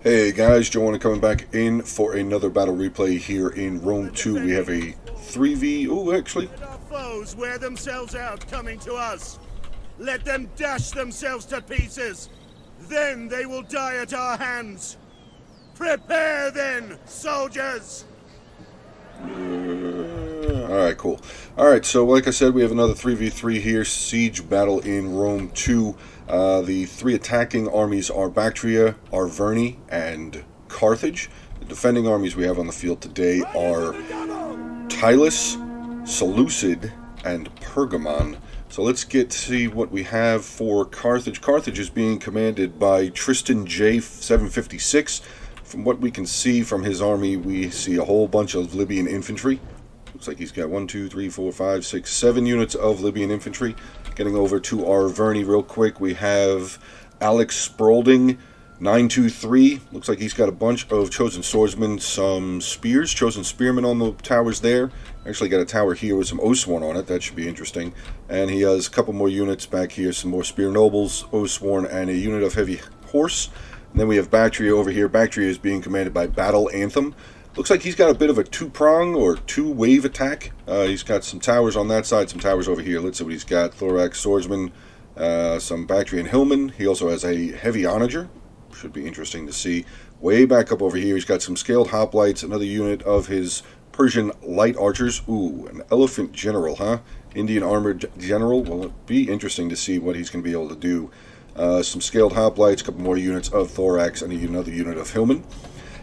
Hey guys, Joanna coming back in for another battle replay here in Rome 2. We have a 3v... Oh, actually. Let our foes wear themselves out coming to us. Let them dash themselves to pieces. Then they will die at our hands. Prepare then, soldiers! Alright, cool. Alright, so like I said, we have another 3v3 here. Siege battle in Rome 2. The three attacking armies are Bactria, Arverni, and Carthage. The defending armies we have on the field today are Tylus, Seleucid, and Pergamon. So let's get to see what we have for Carthage. Carthage is being commanded by Tristan J. 756. From what we can see from his army, we see a whole bunch of Libyan infantry. Looks like he's got 1, 2, 3, 4, 5, 6, 7 units of Libyan infantry. Getting over to Arverni real quick, we have Alex Spaulding, 923. Looks like he's got a bunch of chosen swordsmen, some spears, chosen spearmen on the towers there. Actually got a tower here with some Oathsworn on it. That should be interesting. And he has a couple more units back here, some more spear nobles, Oathsworn, and a unit of heavy horse. And then we have Bactria over here. Bactria is being commanded by Battle Anthem. Looks like he's got a bit of a two-prong or two-wave attack. He's got some towers on that side, some towers over here. Let's see what he's got. Thorax Swordsman, some Bactrian Hillmen. He also has a heavy onager. Should be interesting to see. Way back up over here, he's got some scaled hoplites, another unit of his Persian light archers. Ooh, an elephant general, huh? Indian armored general. Well, it'd be interesting to see what he's going to be able to do. Some scaled hoplites, a couple more units of Thorax, and another unit of Hillmen.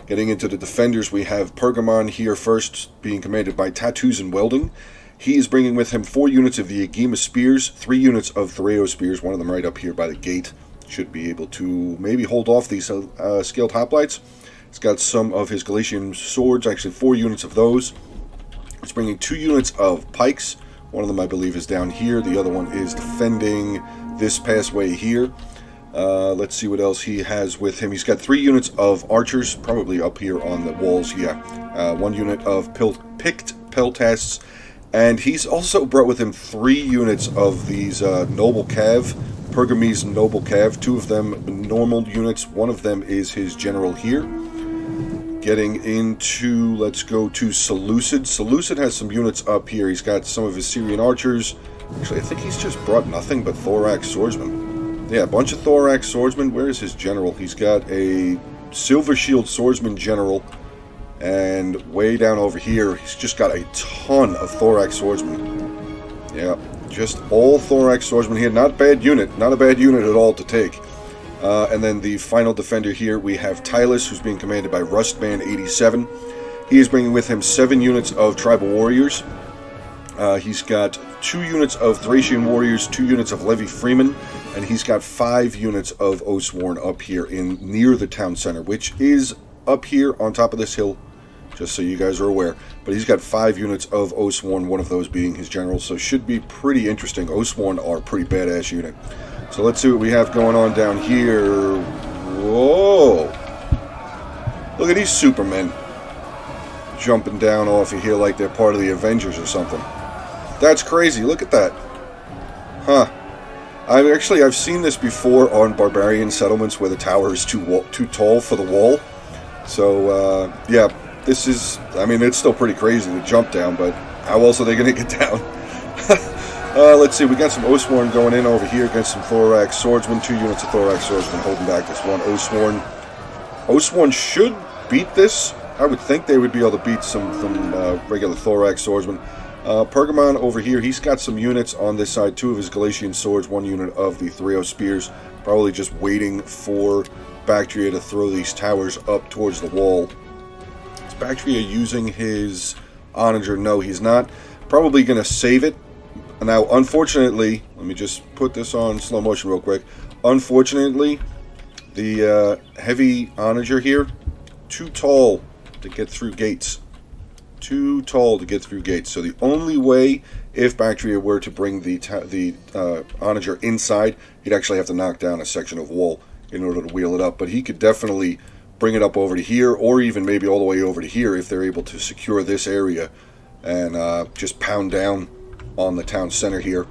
Getting into the defenders, we have Pergamon here first, being commanded by Tattoos and Welding. He is bringing with him 4 units of the Agema Spears, 3 units of Thereo Spears, one of them right up here by the gate. Should be able to maybe hold off these scaled hoplites. He's got some of his Galatian swords, actually 4 units of those. He's bringing 2 units of pikes. One of them, I believe, is down here. The other one is defending this passway here. Let's see what else he has with him. He's got 3 units of archers, probably up here on the walls, yeah. 1 unit of picked peltasts, and he's also brought with him 3 units of these noble cav, Pergamese noble cav. 2 of them normal units, 1 of them is his general here. Getting into, let's go to Seleucid. Seleucid has some units up here. He's got some of his Syrian archers. Actually, I think he's just brought nothing but Thorax swordsmen. Yeah, a bunch of Thorax swordsmen. Where is his general? He's got a Silver Shield swordsman general. And way down over here, he's just got a ton of Thorax swordsmen. Yeah, just all Thorax swordsmen here. Not a bad unit. Not a bad unit at all to take. And then the final defender here, we have Tylus, who's being commanded by Rustman 87. He is bringing with him 7 units of tribal warriors. He's got 2 units of Thracian warriors, 2 units of Levy Freemen, and he's got 5 units of Oathsworn up here near the town center, which is up here on top of this hill, just so you guys are aware. But he's got 5 units of Oathsworn, one of those being his general, so should be pretty interesting. Oathsworn are a pretty badass unit. So let's see what we have going on down here. Whoa! Look at these Supermen jumping down off of here like they're part of the Avengers or something. That's crazy. Look at that. Huh. I've seen this before on barbarian settlements where the tower is too tall for the wall. So, yeah, this is, I mean, it's still pretty crazy to jump down, but how else are they going to get down? Let's see, we got some Oathsworn going in over here against some Thorax swordsmen. 2 units of Thorax swordsmen holding back this one Oathsworn. Oathsworn should beat this. I would think they would be able to beat some regular Thorax swordsmen. Pergamon over here, he's got some units on this side. 2 of his Galatian swords, 1 unit of the Thereo spears. Probably just waiting for Bactria to throw these towers up towards the wall. Is Bactria using his onager? No, he's not. Probably going to save it. Now, unfortunately, let me just put this on slow motion real quick. Unfortunately, the heavy onager here, too tall to get through gates. Too tall to get through gates. So the only way, if Bactria were to bring the onager inside, he'd actually have to knock down a section of wall in order to wheel it up. But he could definitely bring it up over to here, or even maybe all the way over to here if they're able to secure this area and just pound down on the town center here.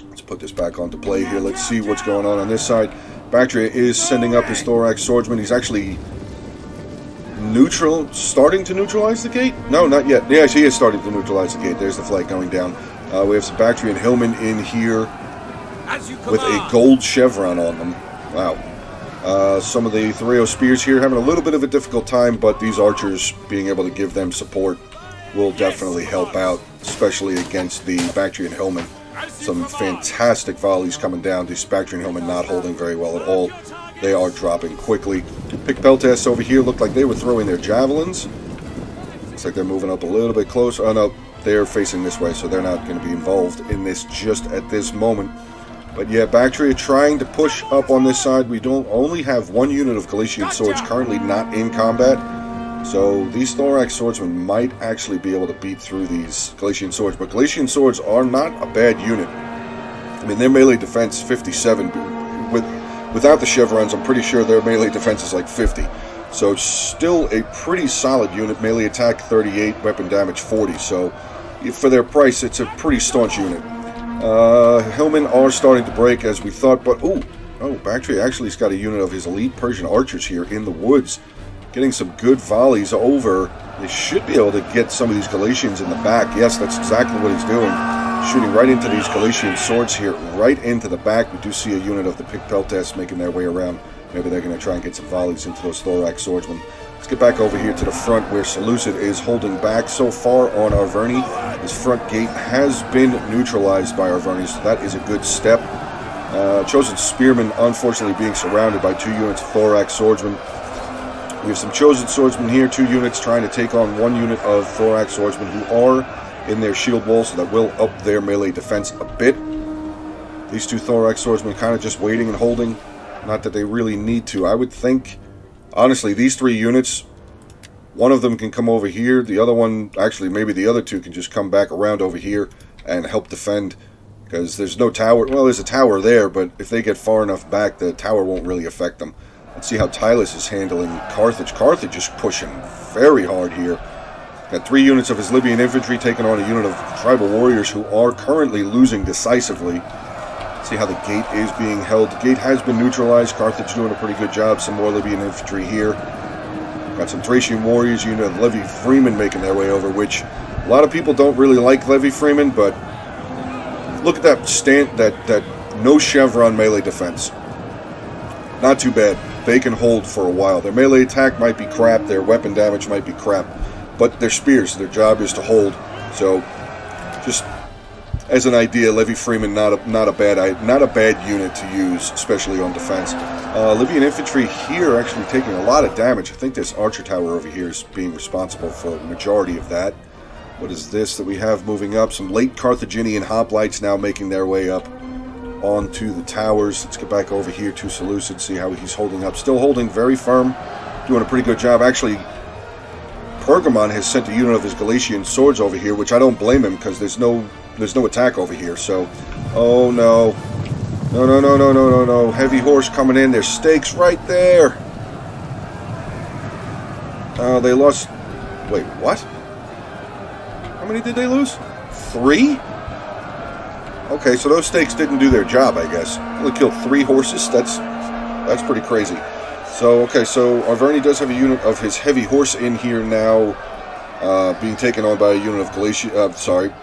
Let's put this back onto play here. Let's see what's going on this side. Bactria is sending up his Thorax swordsman. He's actually starting to neutralize the gate? No, not yet. Yeah, she is starting to neutralize the gate. There's the flag going down. We have some Bactrian Hillmen in here with a gold chevron on them. Wow. Some of the Thoreo spears here having a little bit of a difficult time, but these archers being able to give them support will definitely help out, especially against the Bactrian Hillmen. Some fantastic volleys coming down. These Bactrian Hillmen not holding very well at all. They are dropping quickly. Pick Peltas over here looked like they were throwing their javelins. Looks like they're moving up a little bit closer. Oh no, they're facing this way, so they're not going to be involved in this just at this moment. But yeah, Bactria trying to push up on this side. We don't only have one unit of Galician swords currently not in combat. So these Thorax swordsmen might actually be able to beat through these Galician swords. But Galician swords are not a bad unit. I mean, their melee defense 57. Without the chevrons, I'm pretty sure their melee defense is like 50. So still a pretty solid unit. Melee attack 38, weapon damage 40. So for their price, it's a pretty staunch unit. Hillmen are starting to break as we thought, but Bactria actually has got a unit of his elite Persian archers here in the woods. Getting some good volleys over. They should be able to get some of these Galatians in the back. Yes, that's exactly what he's doing. Shooting right into these Galician swords here, right into the back. We do see a unit of the Pick Peltas making their way around. Maybe they're going to try and get some volleys into those Thorax swordsmen. Let's get back over here to the front where Seleucid is holding back so far on Arverni. His front gate has been neutralized by Arverni, so that is a good step. Chosen Spearmen, unfortunately, being surrounded by 2 units of Thorax swordsmen. We have some Chosen Swordsmen here, 2 units trying to take on 1 unit of Thorax Swordsmen who are in their shield wall, so that will up their melee defense a bit. These 2 Thorax Swordsmen kind of just waiting and holding. Not that they really need to. I would think, honestly, these 3 units, one of them can come over here. The other one, actually, maybe the other 2 can just come back around over here and help defend. Because there's no tower. Well, there's a tower there, but if they get far enough back, the tower won't really affect them. Let's see how Tylus is handling Carthage. Carthage is pushing very hard here. Got 3 units of his Libyan infantry taking on a unit of tribal warriors who are currently losing decisively. Let's see how the gate is being held. The gate has been neutralized. Carthage doing a pretty good job. Some more Libyan infantry here. Got some Thracian warriors, unit of Levy Freeman making their way over, which a lot of people don't really like Levy Freeman, but look at that no chevron melee defense. Not too bad. They can hold for a while. Their melee attack might be crap, their weapon damage might be crap, but their spears, their job is to hold. So, just as an idea, Levy Freeman not a bad unit to use, especially on defense. Libyan infantry here actually taking a lot of damage. I think this archer tower over here is being responsible for the majority of that. What is this that we have moving up? Some late Carthaginian hoplites now making their way up onto the towers. Let's get back over here to Seleucid, see how he's holding up. Still holding very firm, doing a pretty good job. Actually, Pergamon has sent a unit of his Galatian swords over here, which I don't blame him because there's no attack over here. So, oh no, no! Heavy horse coming in. There's stakes right there. They lost. Wait, what? How many did they lose? 3? Okay, so those stakes didn't do their job, I guess. Only killed 3 horses. That's pretty crazy. So, okay, so Arverni does have a unit of his heavy horse in here now, being taken on by a unit of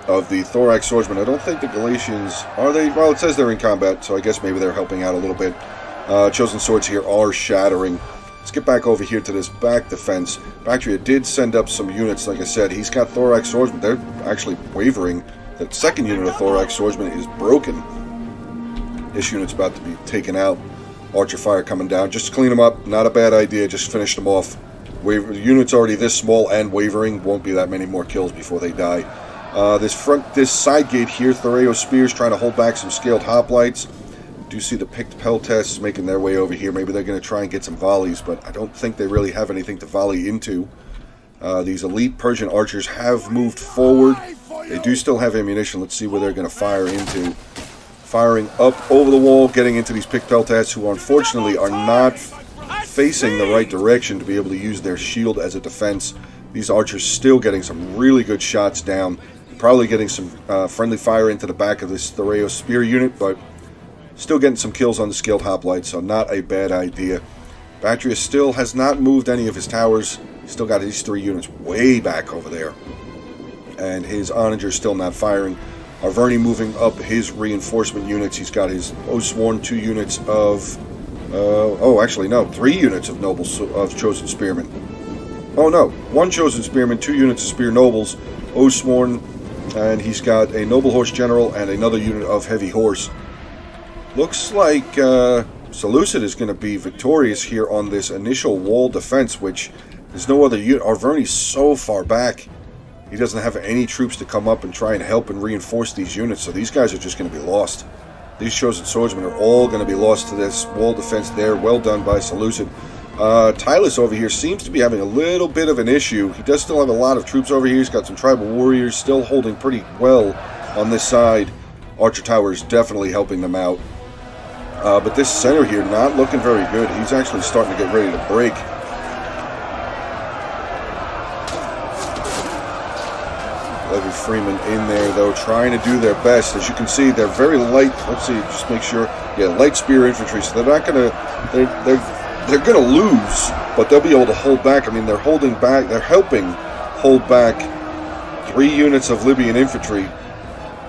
of the Thorax swordsmen. I don't think the Galatians are they. Well, it says they're in combat, so I guess maybe they're helping out a little bit. Chosen swords here are shattering. Let's get back over here to this back defense. Bactria did send up some units, like I said. He's got Thorax swordsmen. They're actually wavering. That second unit of Thorax swordsmen is broken. This unit's about to be taken out. Archer fire coming down. Just to clean them up. Not a bad idea. Just finish them off. The unit's already this small and wavering. Won't be that many more kills before they die. This side gate here, Thoreo spears trying to hold back some scaled hoplites. Do see the picked Peltas making their way over here. Maybe they're going to try and get some volleys, but I don't think they really have anything to volley into. These elite Persian archers have moved forward. They do still have ammunition. Let's see where they're going to fire into. Firing up over the wall, getting into these picked Peltas, who unfortunately are not facing the right direction to be able to use their shield as a defense. These archers still getting some really good shots down. Probably getting some friendly fire into the back of this Thoreo spear unit, but still getting some kills on the scaled hoplites, so not a bad idea. Bactria still has not moved any of his towers. Still got these 3 units way back over there. And his onagers still not firing. Arverni moving up his reinforcement units. He's got his Oathsworn 2 units of... actually, no. 3 units of nobles, of chosen spearmen. Oh, no. 1 chosen spearman, 2 units of spear nobles, Oathsworn, and he's got a noble horse general and another unit of heavy horse. Looks like Seleucid is going to be victorious here on this initial wall defense, which there's no other unit. Arverni's so far back. He doesn't have any troops to come up and try and help and reinforce these units, so these guys are just going to be lost. These chosen swordsmen are all going to be lost to this wall defense there. Well done by Seleucid. Tylus over here seems to be having a little bit of an issue. He does still have a lot of troops over here. He's got some tribal warriors still holding pretty well on this side. Archer Tower is definitely helping them out. But this center here, not looking very good. He's actually starting to get ready to break. Levy Freeman in there, though, trying to do their best. As you can see, they're very light. Let's see, just make sure. Yeah, light spear infantry, so they're not going to... They're going to lose, but they'll be able to hold back. I mean, they're holding back. They're helping hold back 3 units of Libyan infantry.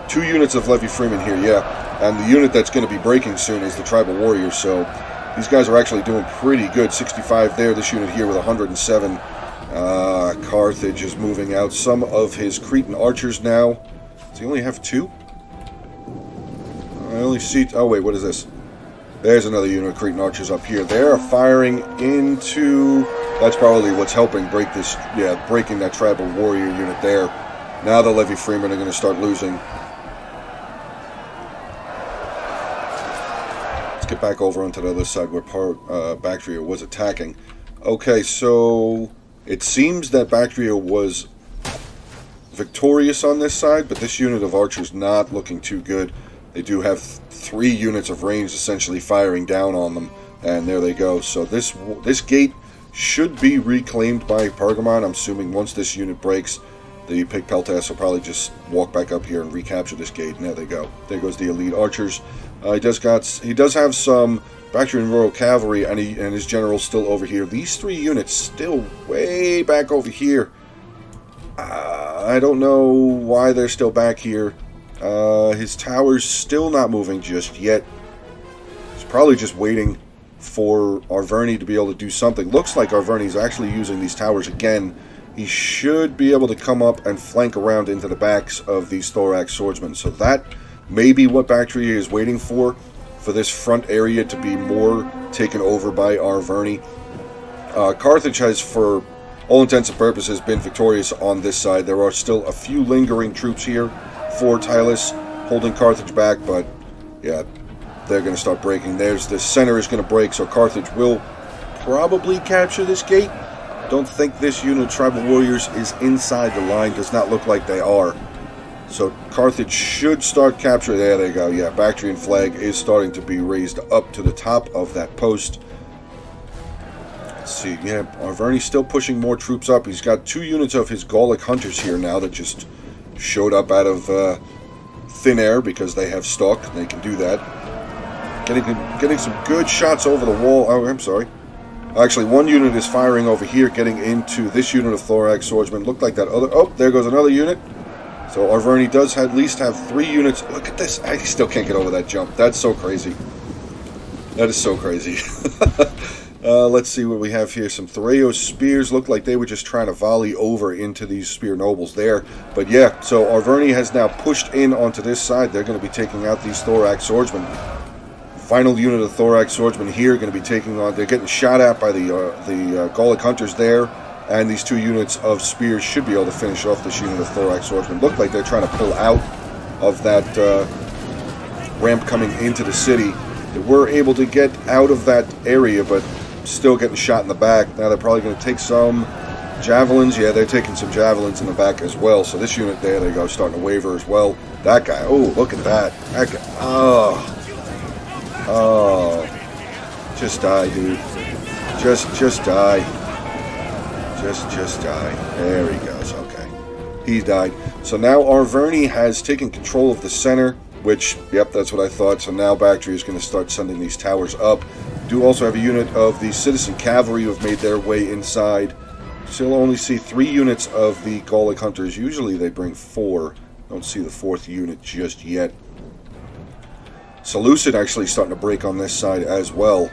2 units of Levy Freeman here, yeah. And the unit that's going to be breaking soon is the Tribal Warriors, so these guys are actually doing pretty good. 65 there, this unit here with 107. Carthage is moving out some of his Cretan archers now. Does he only have 2? I only see... Oh, wait, what is this? There's another unit of Cretan archers up here. They're firing into... That's probably what's helping break this... Yeah, breaking that tribal warrior unit there. Now the Levy Freemen are going to start losing. Let's get back over onto the other side where Bactria was attacking. Okay, so... It seems that Bactria was victorious on this side, but this unit of archers not looking too good. They do have 3 units of range essentially firing down on them, and there they go. So this gate should be reclaimed by Pergamon. I'm assuming once this unit breaks, the Pig Peltas will probably just walk back up here and recapture this gate, and there they go. There goes the elite archers. He does have some Bactrian Royal Cavalry, and his general's still over here. These 3 units still way back over here. I don't know why they're still back here. His tower's still not moving just yet. He's probably just waiting for Arverni to be able to do something. Looks like Arverni's actually using these towers again. He should be able to come up and flank around into the backs of these thorax swordsmen. So that may be what Bactria is waiting for this front area to be more taken over by Arverni. Carthage has, for all intents and purposes, been victorious on this side. There are still a few lingering troops here for Tylus, holding Carthage back, but yeah, they're going to start breaking. The center is going to break, so Carthage will probably capture this gate. Don't think this unit of tribal warriors is inside the line. Does not look like they are. So Carthage should start capturing. There they go. Yeah, Bactrian flag is starting to be raised up to the top of that post. Let's see. Yeah, Arverni's still pushing more troops up. He's got 2 units of his Gallic hunters here now that just showed up out of thin air because they have stock. They can do that. Getting some good shots over the wall. Oh, I'm sorry. Actually, 1 unit is firing over here, getting into this unit of thorax swordsmen. Looked like that other... Oh, there goes another unit. So Arverni does at least have 3 units. Look at this. I still can't get over that jump. That's so crazy. That is so crazy. Let's see what we have here. Some Thraeos spears. Looked like they were just trying to volley over into these spear nobles there. But yeah, so Arverni has now pushed in onto this side. They're going to be taking out these thorax swordsmen. Final unit of thorax swordsmen here going to be taking on... They're getting shot at by the Gallic hunters there. And these 2 units of spears should be able to finish off this unit of thorax swordsmen. Look like they're trying to pull out of that ramp coming into the city. They were able to get out of that area, but still getting shot in the back. Now they're probably going to take some javelins. Yeah, they're taking some javelins in the back as well. So this unit there, they go, starting to waver as well. That guy, oh, look at that. That guy, oh, just die, dude. Just die. Just die. There he goes. Okay. He died. So now Arverni has taken control of the center, which, yep, that's what I thought. So now Bactria is going to start sending these towers up. Do also have a unit of the citizen cavalry who have made their way inside. Still only see 3 units of the Gallic Hunters. Usually they bring 4. Don't see the 4th unit just yet. Seleucid actually starting to break on this side as well.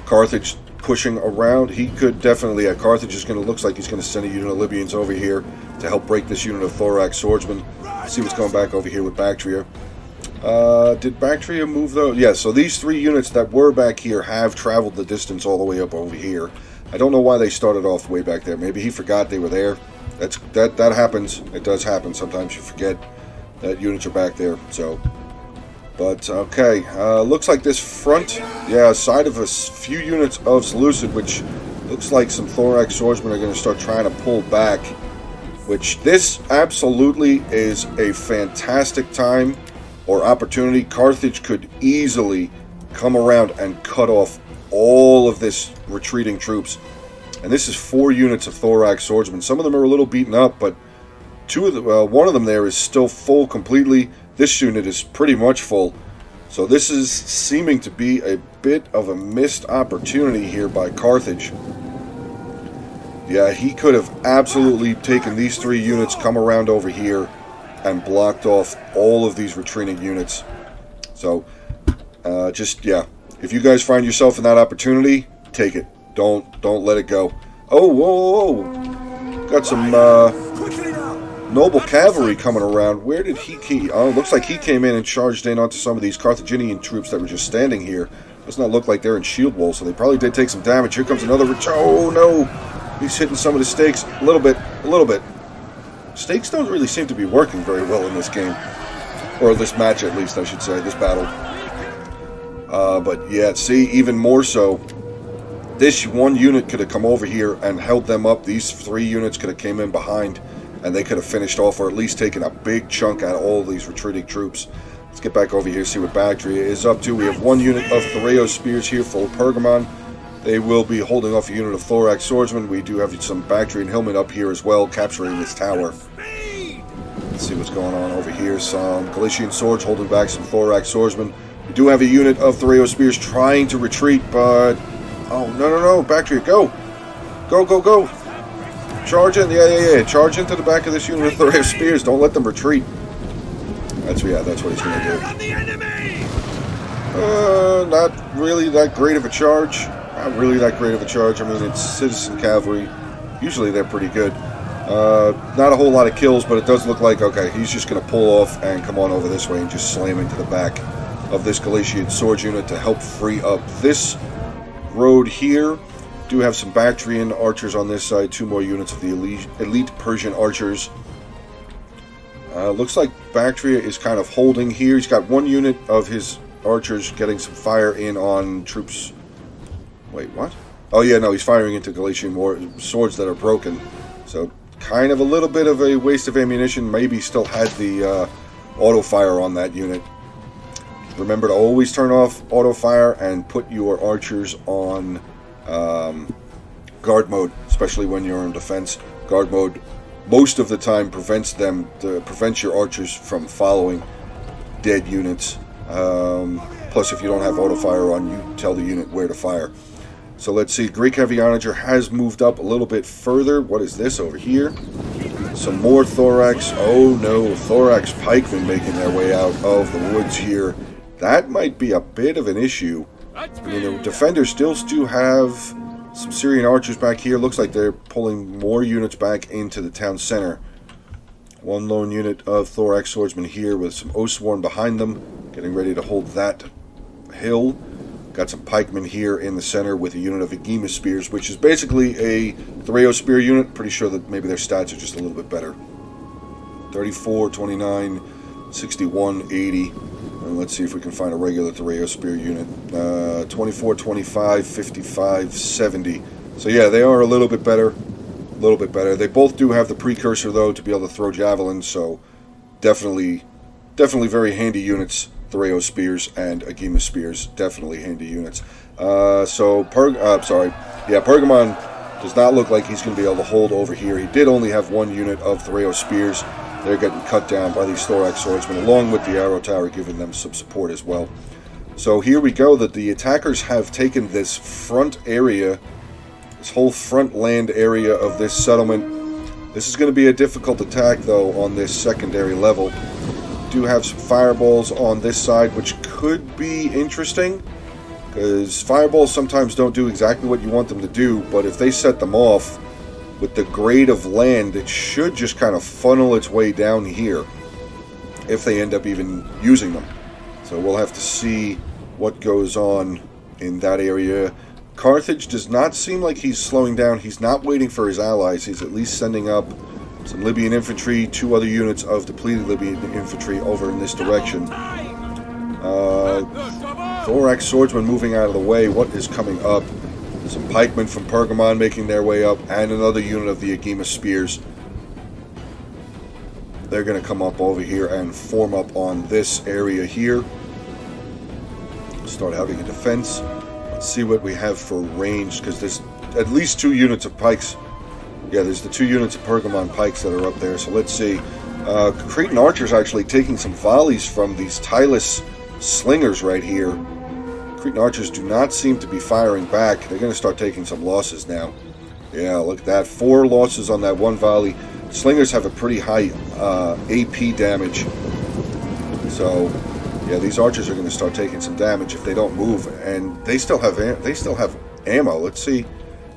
Carthage pushing around. He could definitely... Carthage is going to... Looks like he's going to send a unit of Libyans over here to help break this unit of Thorax Swordsmen. Let's see what's going back over here with Bactria. Did Bactria move though? Yeah, so these 3 units that were back here have traveled the distance all the way up over here. I don't know why they started off way back there. Maybe he forgot they were there. That happens. It does happen. Sometimes you forget that units are back there. So, but okay. Looks like this front, side of a few units of Seleucid, which looks like some Thorax Swordsmen are going to start trying to pull back. Which this absolutely is a fantastic time or opportunity. Carthage could easily come around and cut off all of this retreating troops. And this is 4 units of Thorax Swordsmen. Some of them are a little beaten up, but one of them there is still full completely. This unit is pretty much full. So this is seeming to be a bit of a missed opportunity here by Carthage. Yeah, he could have absolutely taken these 3 units, come around over here, and blocked off all of these retreating units. So, if you guys find yourself in that opportunity, take it. Don't let it go. Oh, whoa. Got some noble cavalry coming around. Where did he key? Oh, looks like he came in and charged in onto some of these Carthaginian troops that were just standing here. Does not look like they're in shield wall, so they probably did take some damage. Here comes another... Oh, no. He's hitting some of the stakes a little bit. Stakes don't really seem to be working very well in this game. Or this match, at least, I should say. This battle. But yeah, see, even more so. This one unit could have come over here and held them up. These 3 units could have came in behind. And they could have finished off, or at least taken a big chunk out of all of these retreating troops. Let's get back over here, see what Bactria is up to. We have 1 unit of Thoreo Spears here for Pergamon. They will be holding off a unit of Thorax Swordsmen. We do have some Bactrian Hillmen up here as well, capturing this tower. Let's see what's going on over here. Some Galician Swords holding back some Thorax Swordsmen. We do have a unit of Thoreo Spears trying to retreat, but... Oh, no. Bactria, go! Go! Charge in. Yeah. Charge into the back of this unit of Thoreo Spears. Don't let them retreat. That's what he's going to do. Not really that great of a charge. I mean, it's citizen cavalry. Usually they're pretty good. Not a whole lot of kills, but it does look like, okay, he's just going to pull off and come on over this way and just slam into the back of this Galician Sword unit to help free up this road here. Do have some Bactrian archers on this side. 2 more units of the elite Persian archers. Looks like Bactria is kind of holding here. He's got 1 unit of his archers getting some fire in on troops. Wait, what? Oh yeah, no, he's firing into Galician swords that are broken. So kind of a little bit of a waste of ammunition. Maybe still had the auto fire on that unit. Remember to always turn off auto fire and put your archers on guard mode, especially when you're in defense. Guard mode most of the time prevents your archers from following dead units. Plus, if you don't have auto fire on, you tell the unit where to fire. So let's see, Greek Heavy Onager has moved up a little bit further. What is this over here? Some more Thorax. Oh no, Thorax pikemen making their way out of the woods here. That might be a bit of an issue. I mean, the defenders still do have some Syrian archers back here. Looks like they're pulling more units back into the town center. 1 lone unit of Thorax swordsmen here with some Oathsworn behind them, getting ready to hold that hill. Got some pikemen here in the center with a unit of Aegima spears, which is basically a Thoreo spear unit. Pretty sure that maybe their stats are just a little bit better. 34, 29, 61, 80. And let's see if we can find a regular Thoreo spear unit. 24, 25, 55, 70. So yeah, they are a little bit better. They both do have the precursor, though, to be able to throw javelins, so definitely very handy units. Thoreo spears and Aegima spears, definitely handy units. Pergamon does not look like he's going to be able to hold over here. He did only have 1 unit of Thoreo spears. They're getting cut down by these Thorax swordsmen, along with the arrow tower, giving them some support as well. So here we go, that the attackers have taken this front area, this whole front land area of this settlement. This is going to be a difficult attack, though, on this secondary level. We do have some fireballs on this side, which could be interesting, because fireballs sometimes don't do exactly what you want them to do, but if they set them off with the grade of land, it should just kind of funnel its way down here, if they end up even using them. So we'll have to see what goes on in that area. Carthage does not seem like he's slowing down. He's not waiting for his allies. He's at least sending up some Libyan infantry, 2 other units of depleted Libyan infantry over in this direction. Thorax swordsmen moving out of the way. What is coming up? Some pikemen from Pergamon making their way up, and another unit of the Agema spears. They're going to come up over here and form up on this area here. Start having a defense. Let's see what we have for range, because there's at least 2 units of pikes. Yeah, there's the 2 units of Pergamon pikes that are up there. So let's see. Cretan archers actually taking some volleys from these Tylus slingers right here. Cretan archers do not seem to be firing back. They're going to start taking some losses now. Yeah, look at that. 4 losses on that one volley. Slingers have a pretty high AP damage. So, yeah, these archers are going to start taking some damage if they don't move. And they still have ammo. Let's see.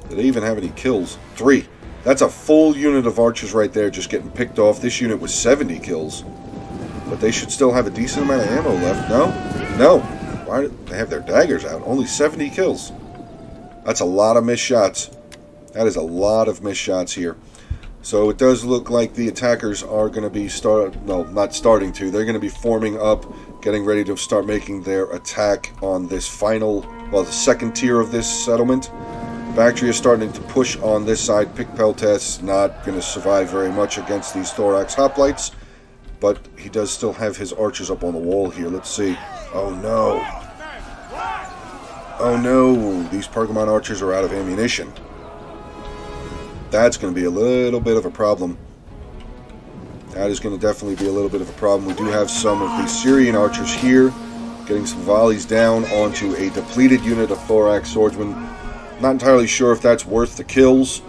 Do they even have any kills? 3. That's a full unit of archers right there just getting picked off. This unit was 70 kills. But they should still have a decent amount of ammo left. No? No. Why do they have their daggers out? Only 70 kills. That's a lot of missed shots. That is a lot of missed shots here. So it does look like the attackers are going to be not starting to. They're going to be forming up, getting ready to start making their attack on this final, well, the second tier of this settlement. Bactria is starting to push on this side. Picpeltes not going to survive very much against these Thorax hoplites, but he does still have his archers up on the wall here. Let's see. Oh no. Oh no, these Pergamon archers are out of ammunition. That's going to be a little bit of a problem. That is going to definitely be a little bit of a problem. We do have some of the Syrian archers here, getting some volleys down onto a depleted unit of Thorax swordsmen. Not entirely sure if that's worth the kills,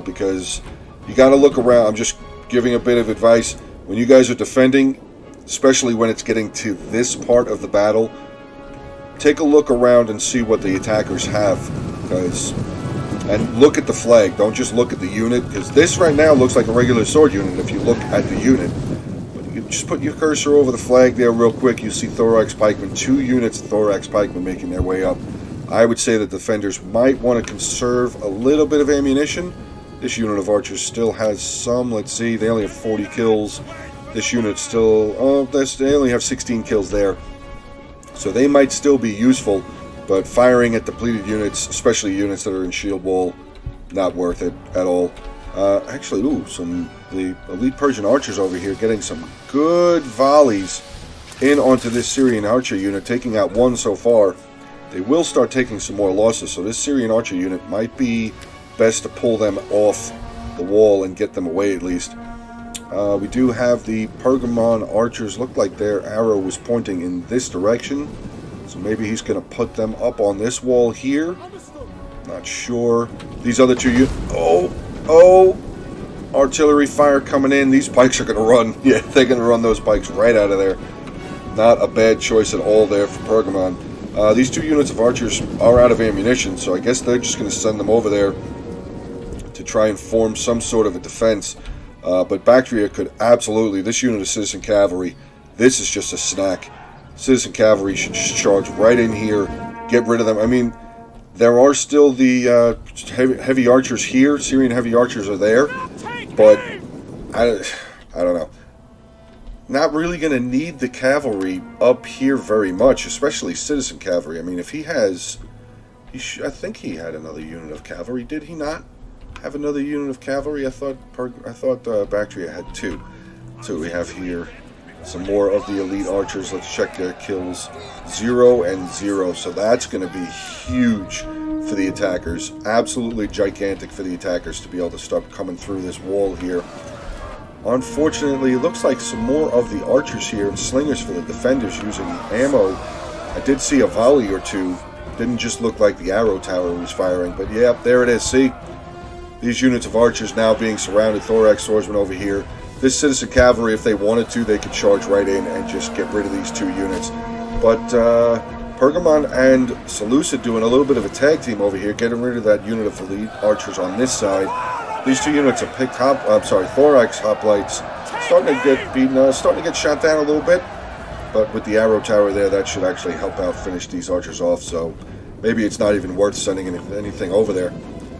because you got to look around. I'm just giving a bit of advice. When you guys are defending, especially when it's getting to this part of the battle, take a look around and see what the attackers have, and look at the flag. Don't just look at the unit, because this right now looks like a regular sword unit if you look at the unit. But you just put your cursor over the flag there real quick. You see Thorax pikemen, 2 units of Thorax pikemen making their way up. I would say that defenders might want to conserve a little bit of ammunition. This unit of archers still has some. Let's see, they only have 40 kills. This unit still, they only have 16 kills there. So they might still be useful, but firing at depleted units, especially units that are in shield wall, not worth it at all. Actually, the elite Persian archers over here getting some good volleys in onto this Syrian archer unit, taking out 1 so far. They will start taking some more losses, so this Syrian archer unit might be best to pull them off the wall and get them away at least. We do have the Pergamon archers. Look like their arrow was pointing in this direction, so maybe he's going to put them up on this wall here. Not sure. These other 2 units. Oh! Artillery fire coming in. These pikes are going to run. Yeah, they're going to run those pikes right out of there. Not a bad choice at all there for Pergamon. These 2 units of archers are out of ammunition, so I guess they're just going to send them over there to try and form some sort of a defense. But Bactria could absolutely, this unit of citizen cavalry, this is just a snack. Citizen cavalry should just charge right in here, get rid of them. I mean, there are still the heavy archers here. Syrian heavy archers are there, but I don't know. Not really going to need the cavalry up here very much, especially citizen cavalry. I mean, if he has, I think he had another unit of cavalry. Did he not have another unit of cavalry? I thought Bactria had 2. So we have here some more of the elite archers. Let's check their kills. 0 and 0. So that's going to be huge for the attackers. Absolutely gigantic for the attackers to be able to start coming through this wall here. Unfortunately, it looks like some more of the archers here and slingers for the defenders using ammo. I did see a volley or 2 Didn't just look like the arrow tower was firing, but yeah, there it is. See? These units of archers now being surrounded. Thorax swordsmen over here. This citizen cavalry, if they wanted to, they could charge right in and just get rid of these two units. But Pergamon and Seleucid doing a little bit of a tag team over here, getting rid of that unit of elite archers on this side. These two units of picked Thorax hoplites starting to get beaten, starting to get shot down a little bit. But with the arrow tower there, that should actually help out finish these archers off. So maybe it's not even worth sending anything over there.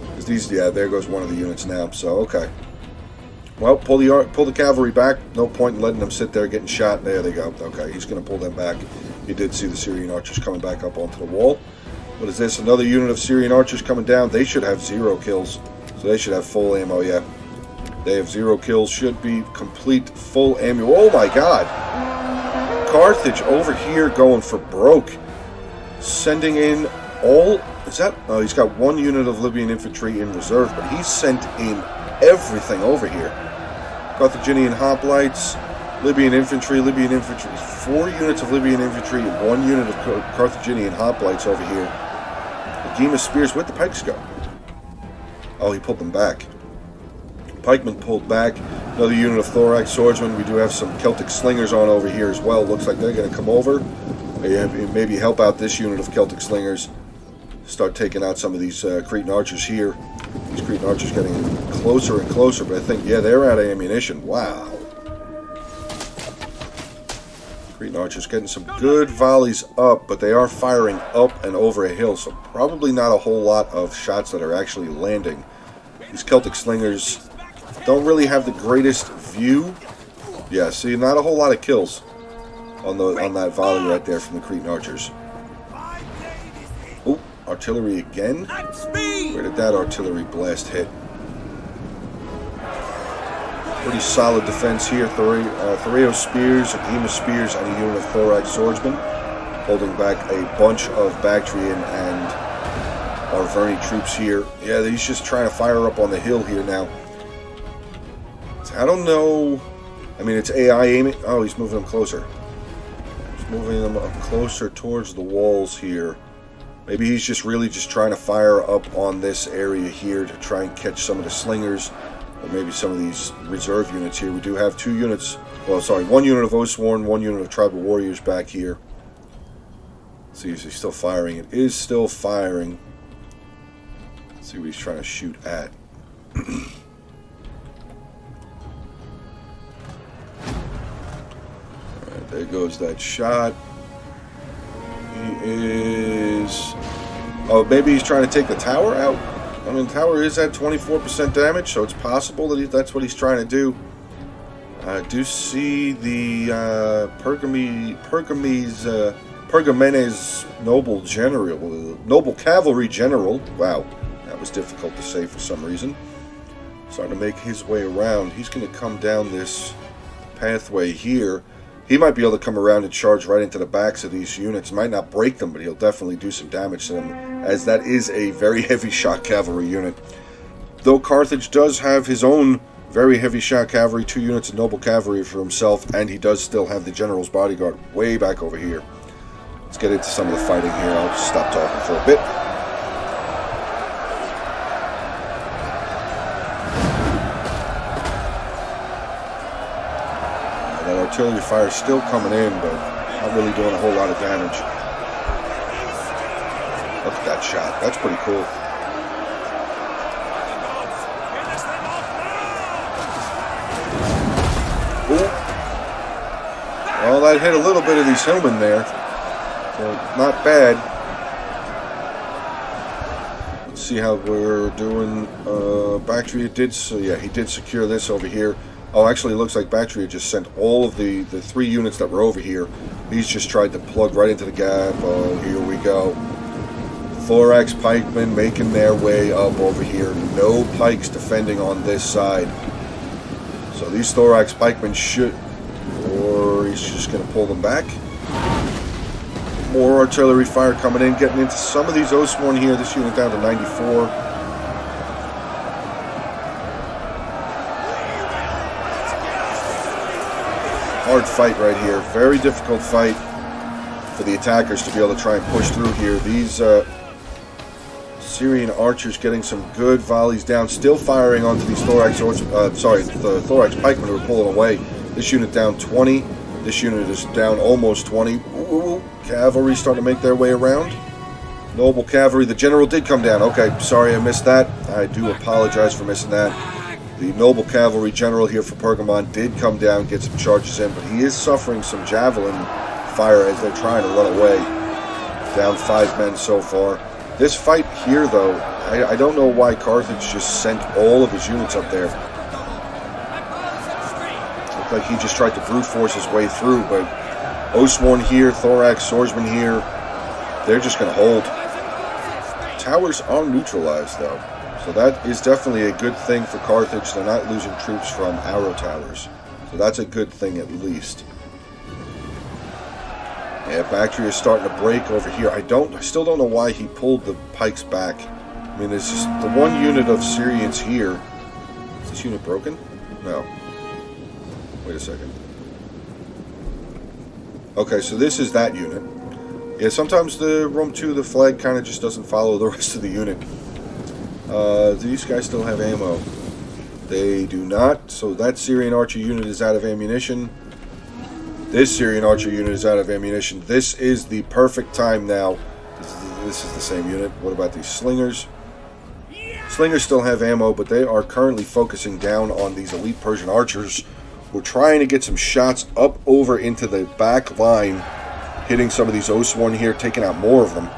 Because these, yeah, there goes one of the units now. So okay. Well, pull the cavalry back. No point in letting them sit there getting shot. There they go. Okay, he's going to pull them back. He did see the Syrian archers coming back up onto the wall. What is this? Another unit of Syrian archers coming down. They should have 0 kills. So they should have full ammo, yeah. They have 0 kills. Should be complete full ammo. Oh my god. Carthage over here going for broke. Sending in all... Is that... Oh, he's got 1 unit of Libyan infantry in reserve, but he's sent in everything over here. Carthaginian hoplites, Libyan infantry, 4 units of Libyan infantry, 1 unit of Carthaginian hoplites over here. Agema spears, where'd the pikes go? Oh, he pulled them back. Pikemen pulled back. Another unit of Thorax swordsmen. We do have some Celtic slingers on over here as well. Looks like they're going to come over. Maybe help out this unit of Celtic slingers. Start taking out some of these Cretan archers here. These Cretan archers getting closer and closer, but I think, yeah, they're out of ammunition. Wow. Cretan archers getting some good volleys up, but they are firing up and over a hill, so probably not a whole lot of shots that are actually landing. These Celtic slingers don't really have the greatest view. Yeah, see, not a whole lot of kills on that volley right there from the Cretan archers. Oh, artillery again. Where did that artillery blast hit? Pretty solid defense here. Thoreo spears, Agema spears, and a unit of Thorax swordsmen, holding back a bunch of Bactrian and Arverni troops here. Yeah, he's just trying to fire up on the hill here now. I don't know. I mean, it's AI aiming. Oh, he's moving them closer. He's moving them up closer towards the walls here. Maybe he's just really just trying to fire up on this area here to try and catch some of the slingers, or maybe some of these reserve units here. We do have 2 units. Well, sorry, 1 unit of Oathsworn, 1 unit of Tribal Warriors back here. Let's see, is he still firing? It is still firing. Let's see what he's trying to shoot at. Alright, there goes that shot. He is... Oh, maybe he's trying to take the tower out? I mean, the tower is at 24% damage, so it's possible that that's what he's trying to do. I do see the Pergamenes noble cavalry general. Wow, that was difficult to say for some reason. Starting to make his way around. He's going to come down this pathway here. He might be able to come around and charge right into the backs of these units. Might not break them, but he'll definitely do some damage to them, as that is a very heavy shock cavalry unit. Though Carthage does have his own very heavy shock cavalry, 2 units of noble cavalry for himself, and he does still have the general's bodyguard way back over here. Let's get into some of the fighting here. I'll just stop talking for a bit. Artillery fire still coming in, but not really doing a whole lot of damage. Look at that shot. That's pretty cool. Ooh. Well, that hit a little bit of these hillmen there. So, not bad. Let's see how we're doing. Bactria did, so yeah, he did secure this over here. Oh, actually, it looks like Bactria just sent all of the 3 units that were over here. These just tried to plug right into the gap. Oh, here we go. Thorax pikemen making their way up over here. No pikes defending on this side. So these Thorax pikemen should... Or he's just going to pull them back. More artillery fire coming in, getting into some of these Oathsworn here. This unit down to 94. Hard fight right here. Very difficult fight. for the attackers to be able to try and push through here. These Syrian archers getting some good volleys down, still firing onto these thorax the thorax pikemen who are pulling away. This unit down 20. This unit is down almost 20. Ooh, cavalry starting to make their way around. Noble cavalry. The general did come down. Okay, sorry I missed that. I do apologize for missing that. The noble cavalry general here for Pergamon did come down, get some charges in, but he is suffering some javelin fire as they're trying to run away. Down 5 men so far. This fight here, though, I don't know why Carthage just sent all of his units up there. Looked like he just tried to brute force his way through, but Oathsworn here, Thorax swordsman here, they're just going to hold. Towers are neutralized, though, so that is definitely a good thing for Carthage. They're not losing troops from arrow towers, so that's a good thing at least. Yeah, Bactria is starting to break over here. I still don't know why he pulled the pikes back. I mean, there's just the one unit of Syrians here. Is this unit broken? No. Wait a second. Okay, so this is that unit. Yeah, sometimes the Rome 2, the flag kind of just doesn't follow the rest of the unit. Do these guys still have ammo? They do not. So that Syrian archer unit is out of ammunition. This Syrian archer unit is out of ammunition. This is the perfect time now. This is the same unit. What about these slingers? Slingers still have ammo, but they are currently focusing down on these elite Persian archers. We're trying to get some shots up over into the back line, hitting some of these Oathsworn here, taking out more of them.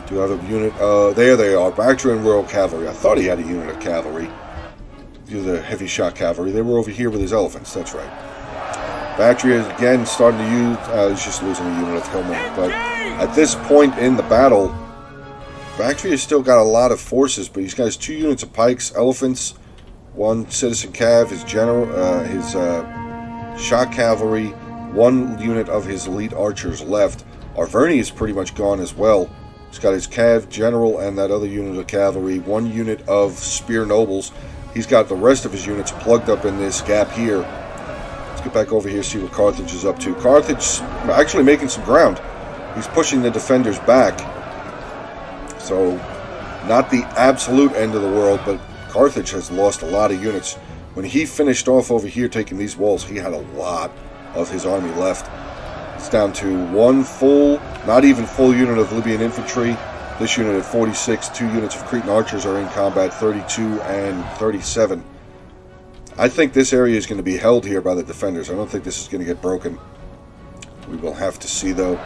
Do have a unit? There they are. Bactrian Royal Cavalry. I thought he had a unit of cavalry. The heavy shot cavalry. They were over here with his elephants. That's right. Bactria is again starting to use. He's just losing a unit of Hillmen. But at this point in the battle, Bactria has still got a lot of forces, but he's got his 2 units of pikes, elephants, 1 citizen cav, his general, his shot cavalry, 1 unit of his elite archers left. Arverni is pretty much gone as well. He's got his cav general and that other unit of cavalry, 1 unit of spear nobles. He's got the rest of his units plugged up in this gap here. Let's get back over here, see what Carthage is up to. Carthage actually making some ground. He's pushing the defenders back. So, not the absolute end of the world, but Carthage has lost a lot of units. When he finished off over here taking these walls, he had a lot of his army left. It's down to 1 full, not even full unit of Libyan infantry. This unit at 46, 2 units of Cretan archers are in combat, 32 and 37. I think this area is going to be held here by the defenders. I don't think this is going to get broken. We will have to see, though.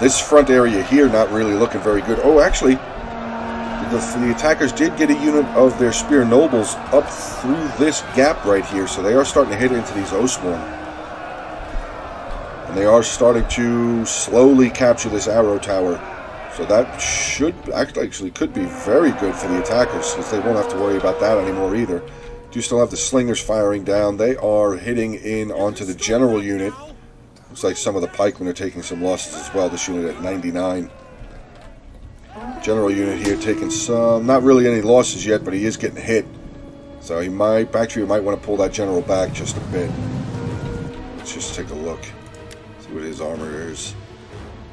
This front area here not really looking very good. Oh, actually, the attackers did get a unit of their spear nobles up through this gap right here, so they are starting to hit into these Oathsworn. And they are starting to slowly capture this arrow tower. So that should actually could be very good for the attackers, since they won't have to worry about that anymore either. Do still have the slingers firing down. They are hitting in onto the general unit. Looks like some of the pikemen are taking some losses as well. This unit at 99. General unit here taking some, not really any losses yet, but he is getting hit. So he might, Bactria might want to pull that general back just a bit. Let's just take a look. See what his armor is.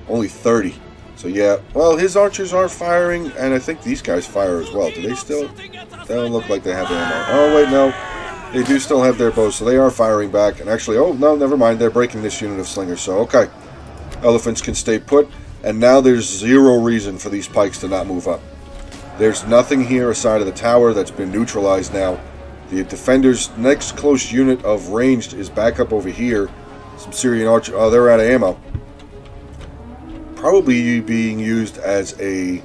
Only 30. So yeah, well, his archers are firing, and I think these guys fire as well. Do they still? They don't look like they have ammo. Oh, wait, no. They do still have their bows, so they are firing back. And actually, oh, no, never mind. They're breaking this unit of slingers, so okay. Elephants can stay put, and now there's zero reason for these pikes to not move up. There's nothing here aside of the tower that's been neutralized now. The defenders' next close unit of ranged is back up over here. Some Syrian archers. Oh, they're out of ammo. Probably being used as a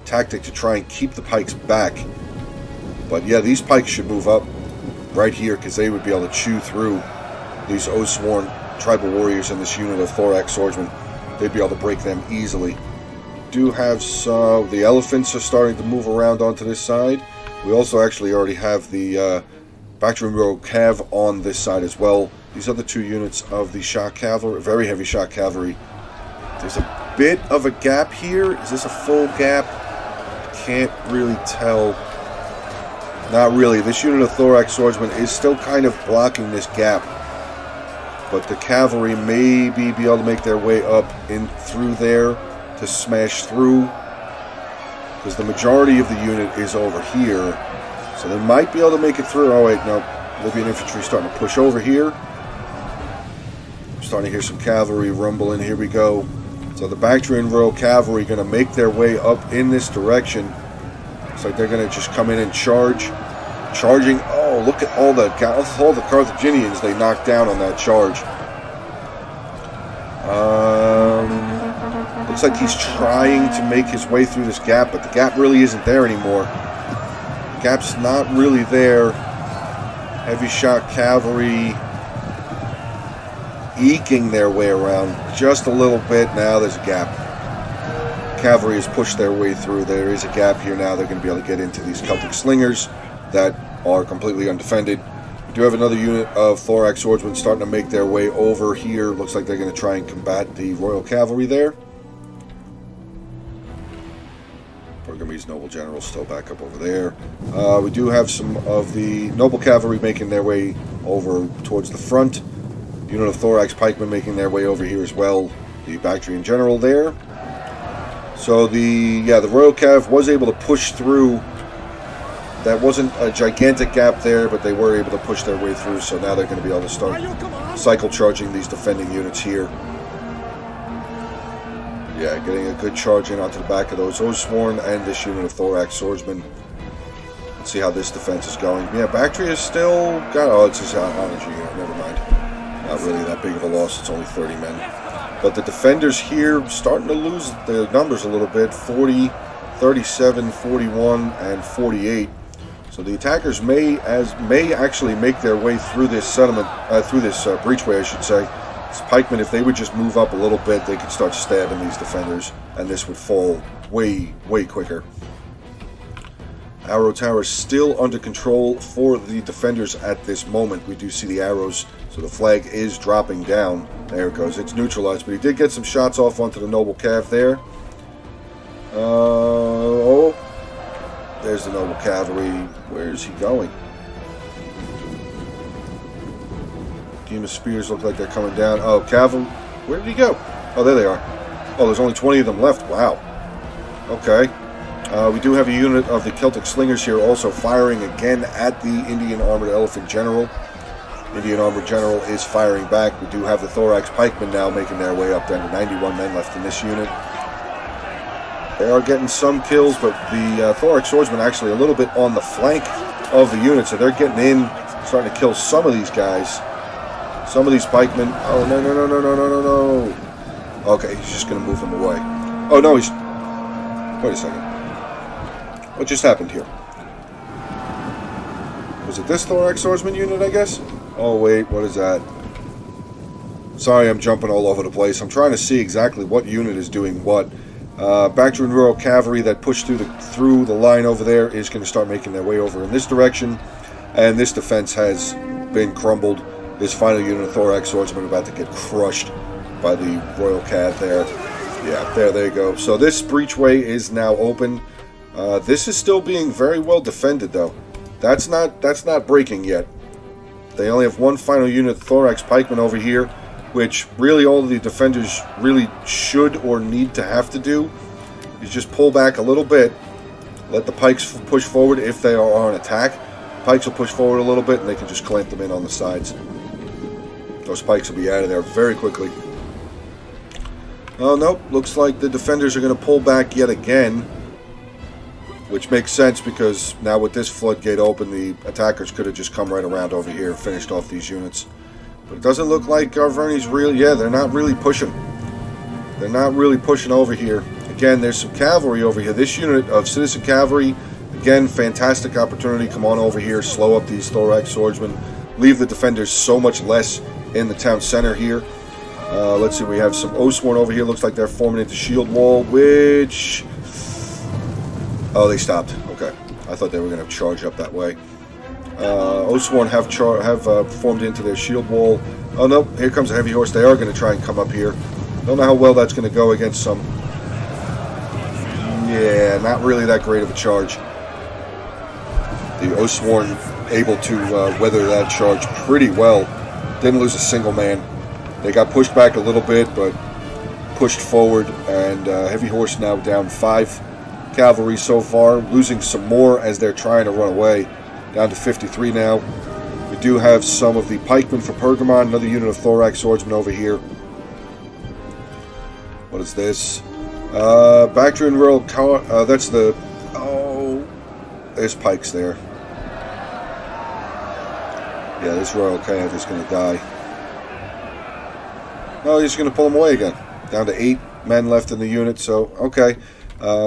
tactic to try and keep the pikes back. But yeah, these pikes should move up right here because they would be able to chew through these Oathsworn tribal warriors and this unit of thorax swordsmen. They'd be able to break them easily. Do have some, the elephants are starting to move around onto this side. We also actually already have the Bactrian Royal Cav on this side as well. These other 2 units of the shot cavalry, very heavy shot cavalry. There's a bit of a gap here. Is this a full gap? Can't really tell. Not really. This unit of thorax swordsmen is still kind of blocking this gap. but the cavalry maybe be able to make their way up in through there to smash through, because the majority of the unit is over here, so they might be able to make it through. Oh wait, no, Libyan infantry starting to push over here. I'm starting to hear some cavalry rumbling. Here we go. So the Bactrian Royal Cavalry going to make their way up in this direction. Looks like they're going to just come in and charge. Charging. Oh, look at all the Carthaginians they knocked down on that charge. Looks like he's trying to make his way through this gap, but the gap really isn't there anymore. The gap's not really there. Heavy shot cavalry eking their way around just a little bit. Now there's a gap. Cavalry has pushed their way through. There is a gap here now. They're going to be able to get into these Celtic slingers that are completely undefended. We do have another unit of thorax swordsmen starting to make their way over here. Looks like they're going to try and combat the Royal Cavalry there. Burgundy's noble generals still back up over there. We do have some of the noble cavalry making their way over towards the front. Unit of thorax pikemen making their way over here as well. The Bactrian general there. So the Royal Cav was able to push through. That wasn't a gigantic gap there, but they were able to push their way through. So now they're going to be able to start cycle charging these defending units here. Yeah, getting a good charge in onto the back of those Oathsworn and this unit of thorax swordsmen. Let's see how this defense is going. Yeah, Bactria is still got. Oh, it's just energy unit. Never mind. Not really that big of a loss. It's only 30 men. But the defenders here starting to lose the numbers a little bit. 40, 37, 41, and 48. So the attackers may actually make their way through this settlement, through this breachway, I should say. These pikemen, if they would just move up a little bit, they could start stabbing these defenders, and this would fall way, way quicker. Arrow Tower is still under control for the defenders at this moment. We do see the arrows, so the flag is dropping down. There it goes. It's neutralized, but he did get some shots off onto the noble cav there. Oh, there's the noble cavalry. Where is he going? Team of spears look like they're coming down. Oh, cavalry. Where did he go? Oh, there they are. Oh, there's only 20 of them left. Wow. Okay. We do have a unit of the Celtic slingers here also firing again at the Indian Armored Elephant General. Indian Armored General is firing back. We do have the thorax pikemen now making their way up down to 91 men left in this unit. They are getting some kills, but the thorax swordsmen actually a little bit on the flank of the unit, so they're getting in, starting to kill some of these guys. Some of these pikemen. Oh, no, no, no, no, no, no, no, no. Okay, he's just going to move them away. Oh, no, he's... Wait a second. What just happened here? Was it this thorax swordsman unit, I guess? Oh, wait, what is that? Sorry, I'm jumping all over the place. I'm trying to see exactly what unit is doing what. Bactrian Royal Cavalry that pushed through the line over there is going to start making their way over in this direction. And this defense has been crumbled. This final unit of thorax swordsmen about to get crushed by the Royal Cav there. Yeah, there they go. So this breachway is now open. This is still being very well defended, though. That's not breaking yet. They only have one final unit of thorax pikemen over here, which really all of the defenders really should or need to have to do is just pull back a little bit, let the pikes push forward if they are on attack. Pikes will push forward a little bit, and they can just clamp them in on the sides. Those pikes will be out of there very quickly. Oh, nope. Looks like the defenders are going to pull back yet again, which makes sense because now with this floodgate open, the attackers could have just come right around over here and finished off these units. But it doesn't look like Arverni's really... Yeah, they're not really pushing. They're not really pushing over here. Again, there's some cavalry over here. This unit of citizen cavalry, again, fantastic opportunity. Come on over here, slow up these thorax swordsmen. Leave the defenders so much less in the town center here. Let's see, we have some Oathsworn over here. Looks like they're forming into shield wall, which... Oh, they stopped. Okay. I thought they were going to charge up that way. Oathsworn have formed into their shield wall. Oh, no. Here comes a heavy horse. They are going to try and come up here. Don't know how well that's going to go against some... Yeah, not really that great of a charge. The Oathsworn able to weather that charge pretty well. Didn't lose a single man. They got pushed back a little bit, but pushed forward, and heavy horse now down 5 cavalry so far, losing some more as they're trying to run away, down to 53 now. We do have some of the pikemen for Pergamon, another unit of thorax swordsmen over here. What is this? Bactrian Royal, that's the, oh, there's pikes there. Yeah, this Royal Cav is going to die. No, he's going to pull him away again. Down to 8 men left in the unit, so, okay.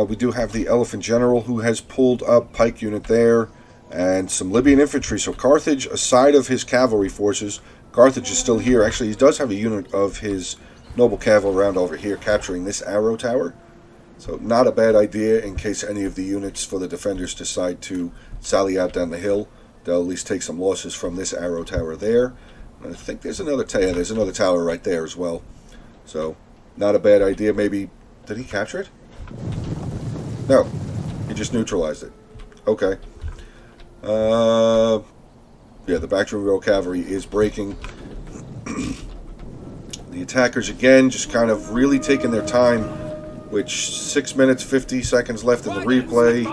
We do have the Elephant General who has pulled up pike unit there, and some Libyan infantry. So Carthage, aside of his cavalry forces, Carthage is still here. Actually, he does have a unit of his noble cavalry around over here capturing this arrow tower. So not a bad idea in case any of the units for the defenders decide to sally out down the hill. They'll at least take some losses from this arrow tower there. And I think there's another tower. There's another tower right there as well. So not a bad idea. Maybe, did he capture it? No, he just neutralized it. Okay. Yeah, the Bactrian Royal Cavalry is breaking. The attackers again just kind of really taking their time, which 6 minutes 50 seconds left in the replay.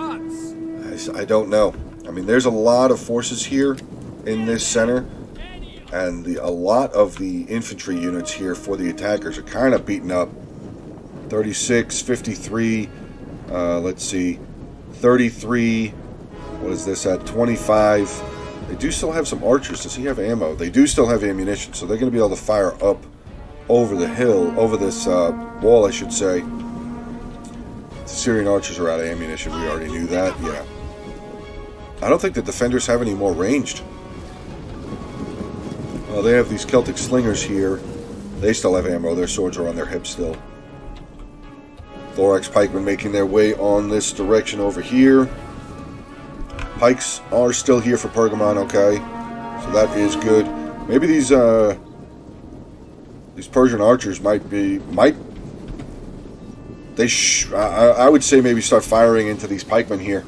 I don't know. I mean, there's a lot of forces here in this center, and a lot of the infantry units here for the attackers are kind of beaten up. 36, 53, let's see, 33, what is this at, 25. They do still have some archers. Does he have ammo? They do still have ammunition, so they're going to be able to fire up over the hill, over this wall, I should say. The Syrian archers are out of ammunition. We already knew that, yeah. I don't think the defenders have any more ranged. Well, they have these Celtic slingers here. They still have ammo. Their swords are on their hips still. Thorax pikemen making their way on this direction over here. Pikes are still here for Pergamon, okay. So that is good. Maybe these Persian archers I would say maybe start firing into these pikemen here.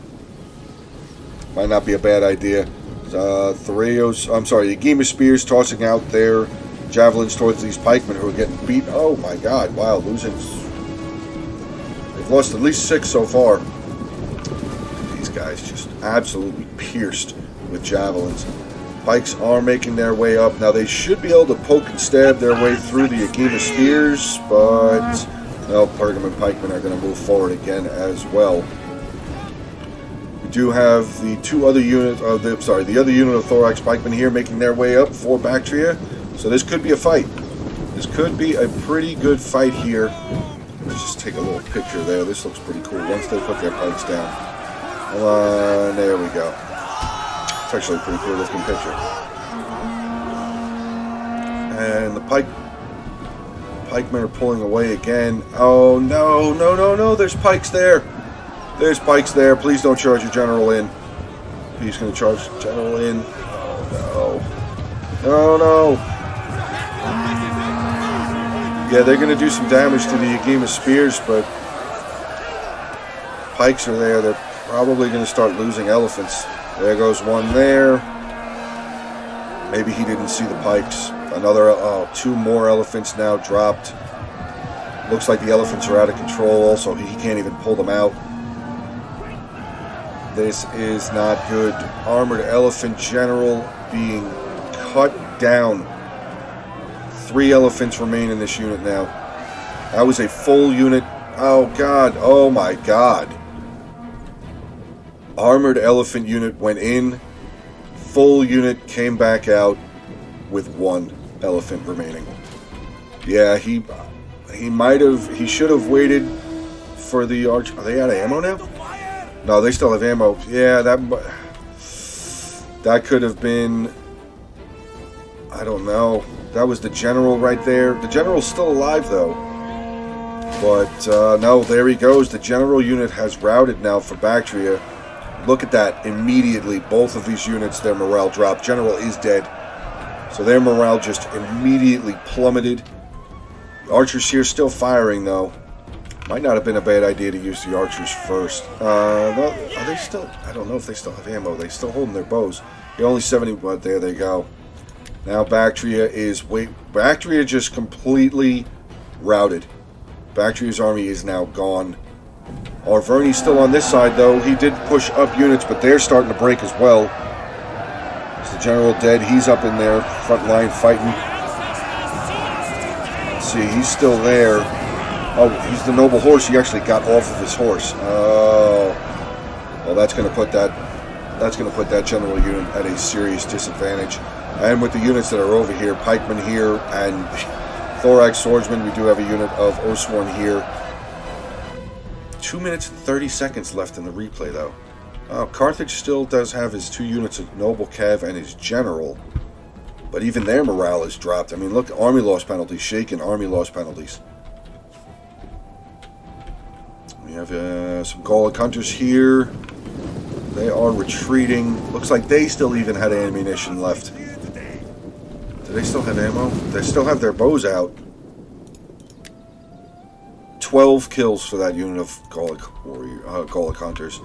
Might not be a bad idea. Yagima spears tossing out their javelins towards these pikemen who are getting beat. Oh my god, wow, losing. They've lost at least 6 so far. These guys just absolutely pierced with javelins. Pikes are making their way up. Now they should be able to poke and stab their way through the Yagima spears, but no, Pergamon pikemen are going to move forward again as well. We do have the other unit of thorax pikemen here making their way up for Bactria. So this could be a fight. This could be a pretty good fight here. Let's just take a little picture there. This looks pretty cool once they put their pikes down. There we go. It's actually a pretty cool looking picture. And the pikemen are pulling away again. Oh no, no, no, no, there's pikes there. There's pikes there. Please don't charge your general in. He's going to charge the general in. Oh no. No, no. Yeah, they're going to do some damage to the Yagima spears, but pikes are there. They're probably going to start losing elephants. There goes one there. Maybe he didn't see the pikes. Another, 2 more elephants now dropped. Looks like the elephants are out of control also. He can't even pull them out. This is not good. Armored elephant general being cut down. 3 elephants remain in this unit now. That was a full unit. Oh god. Oh my god. Armored elephant unit went in. Full unit came back out with 1 elephant remaining. Yeah, he should have waited for the arch. Are they out of ammo now? No, they still have ammo. Yeah, that could have been, I don't know. That was the general right there. The general's still alive though. But no, there he goes. The general unit has routed now for Bactria. Look at that. Immediately, both of these units, their morale dropped. General is dead. So their morale just immediately plummeted. The archers here still firing, though. Might not have been a bad idea to use the archers first. Well, are they still? I don't know if they still have ammo. They're still holding their bows. They're only 70, but there they go. Now Bactria Bactria just completely routed. Bactria's army is now gone. Arverni's still on this side, though. He did push up units, but they're starting to break as well. Is the general dead? He's up in there, front line fighting. Let's see, he's still there. Oh, he's the noble horse. He actually got off of his horse. Oh, well, that's going to put that general unit at a serious disadvantage. And with the units that are over here, pikemen here and thorax swordsmen, we do have a unit of Osworn here. 2 minutes and 30 seconds left in the replay, though. Carthage still does have his 2 units of noble cav and his general, but even their morale is dropped. I mean, look, army loss penalties, shaken army loss penalties. We have some Gallic hunters here. They are retreating. Looks like they still even had ammunition left. Do they still have ammo? They still have their bows out. 12 kills for that unit of Gallic hunters.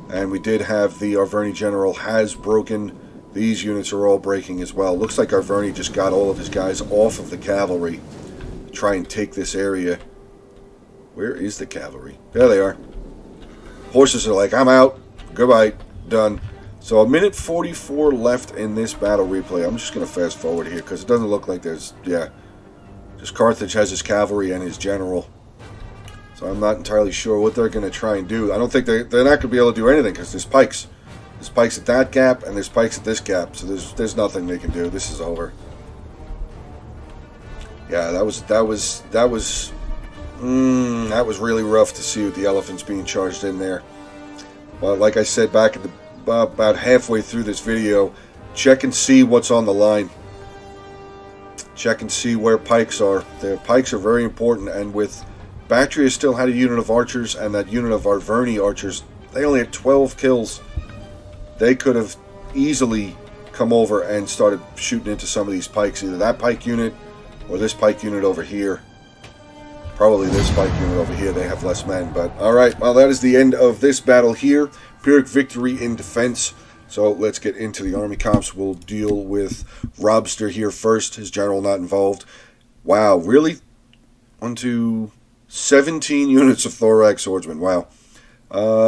And we did have the Arverni general has broken. These units are all breaking as well. Looks like Arverni just got all of his guys off of the cavalry to try and take this area. Where is the cavalry? There they are. Horses are like, I'm out. Goodbye. Done. So a minute 44 left in this battle replay. I'm just going to fast forward here because it doesn't look like there's, just Carthage has his cavalry and his general. So I'm not entirely sure what they're going to try and do. I don't think they're not going to be able to do anything because there's pikes. There's pikes at that gap and there's pikes at this gap. So there's nothing they can do. This is over. Yeah, that was really rough to see with the elephants being charged in there. But like I said back at about halfway through this video, check and see what's on the line. Check and see where pikes are. The pikes are very important, and with Bactria still had a unit of archers, and that unit of Arverni archers, they only had 12 kills. They could have easily come over and started shooting into some of these pikes, either that pike unit or this pike unit over here. Probably this pike unit over here, they have less men. But alright, well, that is the end of this battle here. Pyrrhic victory in defense. So let's get into the army comps. We'll deal with Robster here first, his general not involved. Wow, really? 17 units of thorax swordsmen. Wow.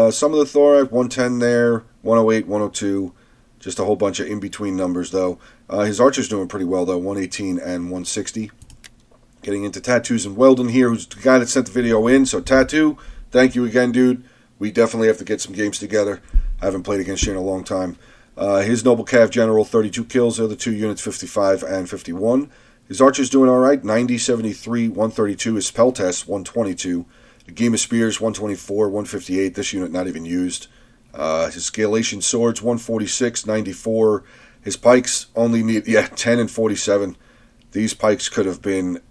Some of the thorax, 110 there, 108, 102. Just a whole bunch of in-between numbers, though. His archer's doing pretty well, though, 118 and 160. Getting into Tattoos and Weldon here, who's the guy that sent the video in. So, Tattoo, thank you again, dude. We definitely have to get some games together. I haven't played against you in a long time. His Noble Cav General, 32 kills. The other 2 units, 55 and 51. His archer's doing all right, 90, 73, 132. His spell test, 122. The Game of Spears, 124, 158. This unit not even used. His Scalation Swords, 146, 94. His pikes only need, 10 and 47. These pikes could have been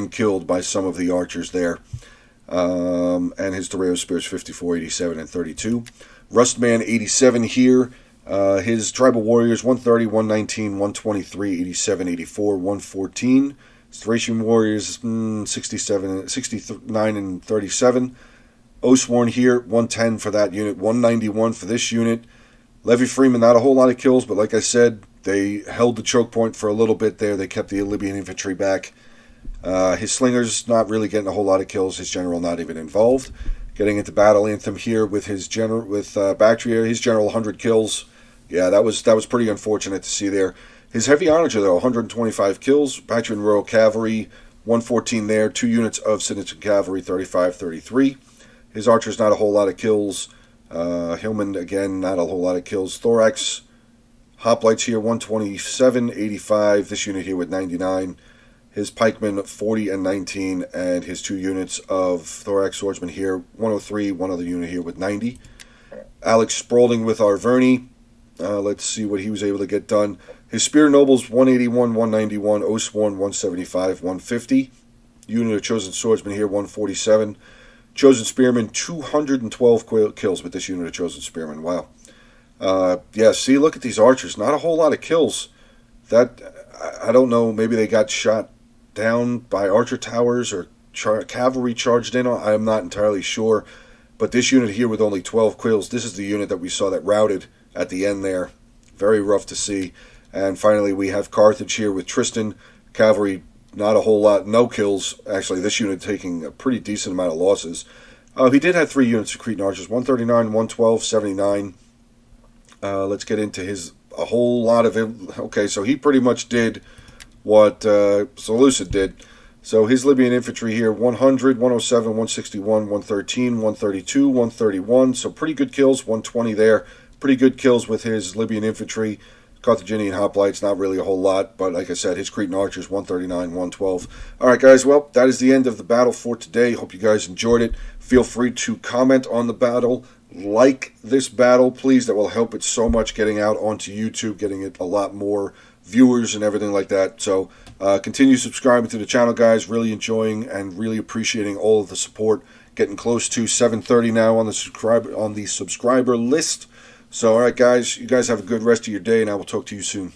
killed by some of the archers there. And his Toreo Spears, 54, 87, and 32. Rustman, 87 here. His Tribal Warriors, 130, 119, 123, 87, 84, 114. His Thracian Warriors, 67, 69, and 37. Osworn here, 110 for that unit, 191 for this unit. Levy Freeman, not a whole lot of kills, but like I said, they held the choke point for a little bit there. They kept the Libyan infantry back. His Slingers not really getting a whole lot of kills. His general not even involved. Getting into Battle Anthem here with his general, with Bactria, his general 100 kills. Yeah, that was pretty unfortunate to see there. His Heavy Onager, though, 125 kills. Bactrian Royal Cavalry, 114 there. 2 units of Citizen Cavalry, 35, 33. His Archers, not a whole lot of kills. Hillman, again, not a whole lot of kills. Thorax, Hoplites here, 127, 85. This unit here with 99. His Pikemen, 40 and 19. And his 2 units of Thorax Swordsmen here, 103. One other unit here with 90. Alex Spaulding with Arverni. Let's see what he was able to get done. His Spear Nobles, 181, 191. Osworn, 175, 150. Unit of Chosen Swordsmen here, 147. Chosen Spearmen, 212 kills with this unit of Chosen Spearmen. Wow. Yeah, see, look at these archers. Not a whole lot of kills. That, I don't know, maybe they got shot down by archer towers or cavalry charged in. I'm not entirely sure. But this unit here with only 12 kills, this is the unit that we saw that routed at the end there. Very rough to see. And finally, we have Carthage here with Tristan. Cavalry, not a whole lot, no kills. Actually, this unit taking a pretty decent amount of losses. He did have 3 units of Cretan archers, 139, 112, 79. Let's get into a whole lot of him. Okay, so he pretty much did what Seleucid did. So his Libyan infantry here, 100, 107, 161, 113, 132, 131. So pretty good kills, 120 there. Pretty good kills with his Libyan infantry. Carthaginian hoplites, not really a whole lot, but like I said, his Cretan archers, 139, 112. Alright guys, well, that is the end of the battle for today. Hope you guys enjoyed it. Feel free to comment on the battle. Like this battle, please. That will help it so much getting out onto YouTube, getting it a lot more viewers and everything like that. So continue subscribing to the channel, guys. Really enjoying and really appreciating all of the support. Getting close to 730 now on the subscriber list. So, all right, guys, you guys have a good rest of your day, and I will talk to you soon.